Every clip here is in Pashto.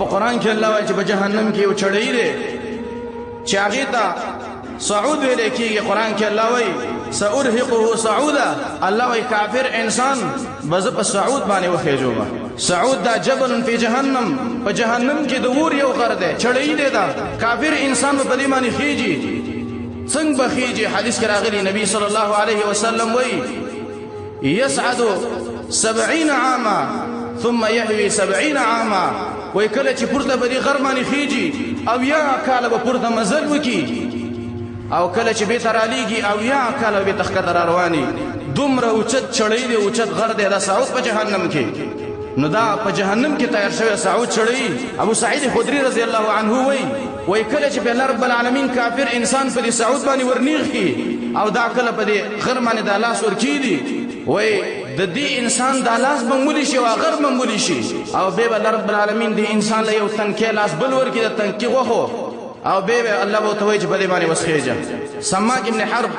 قرآن کې الله وايي چې په جهنم کې یو چړې دی چې هغې ته صعود ویلی کېږي. قرآن کې الله وايي سأرهقه صعودا. الله وايي کافر انسان به زه په صعود باندې وخېږم. صعود دا جبل فی جهنم، په جهنم کې د اور یو غر دی، چړې دی دا. کافر انسان به په دې باندې خېږي. څنګه به خېږي؟ حدیث کې راغلی نبی صلی الله علیه وسلم وايي یسعد 70 عاما ثم يهوي 70 عاما. وای کله چې پورته به دې غر باندې خېږي او یا کاله به پورته مزل وکړي، او کله چې بېرته رالیږي او یا کاله به بېرته ښکته را رواني. دومره اوچت چړی دی، اوچت غر دی دا صعود په جهنم کې. نو دا په جهنم کې تیار شوی صعود چړی. ابو سعید خدری رضی الله عنه وای کله چې به الله رب العالمین کافر انسان په دې صعود باندې ورنیغ کړي او دا کله په دې غر باندې دا لاس ورکېږي، وای د دې انسان دا لاس بمولی شي او غر بمولی شي، او به الله رب العالمین دې انسان له یو تنکي لاس بل ورکړي د تنکي غوښو، او به الله به ورته وایي چې په دې باندې وسخېږه. سماک ابن حرب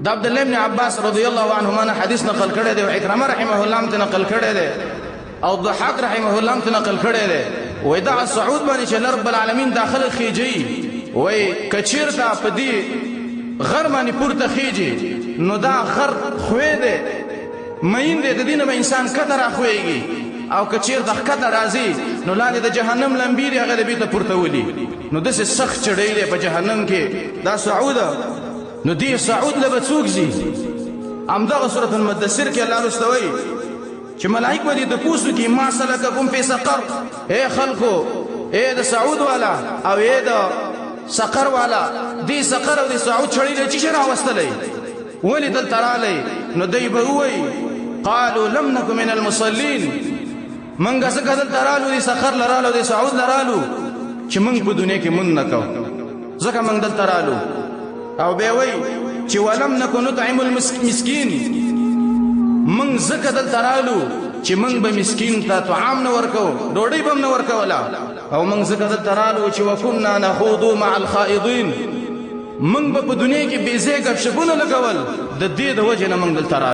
د عبد الله ابن عباس رضی الله عنهما نه حدیث نقل کړی دی، او عکرمه رحمه الله هم نقل کړی دی، او ضحاک رحمه الله هم نقل کړی دی. وای دا صعود باندې چې الله رب العالمین داخل خېږي، وای کچیرته په دې غر باندې پورته خېږي نو دا غر خوی دی، مین دی، د دې نه به انسان کته راخویږي، او که چېرته ښکته راځي نو لاندې د جهنم لمبې دي هغه د بېرته پورته ولي. نو داسې سخت چړی دی په جهنم کې دا صعوده. نو دې صعود له به څوک ځي؟ همدغه سورة المدثر کې الله رسته وایي چې ملائک به دې تپوس وکړي ما سلککم فی سقر. ای خلکو، ای د صعود والا او ای د سقر والا، دې سقر او دې صعود چړی له چی شي راوستلی؟ ولې دلته رالی؟ نو دی به ووایي قالوا لم نکن من المصلین، منګه څنګه دلته رالو، دې سقر لرالو، دې صعود لرالو چې موږ په دنیا کې مونږ نه کوو، ځکه موږ دلته رالو. او بیا وایي چې ولم نکن نطعم المسکین، موږ ځکه دلته رالو چې موږ به مسکین ته طعام نه ورکوو، ډوډۍ به هم نه ورکوله، او موږ ځکه دلته رالو چې وکنا نخوض مع الخائضین، موږ به په دنیا کې بې ځایه ګپ شپونه لګول، د دې د وجې نه موږ دلته رالو.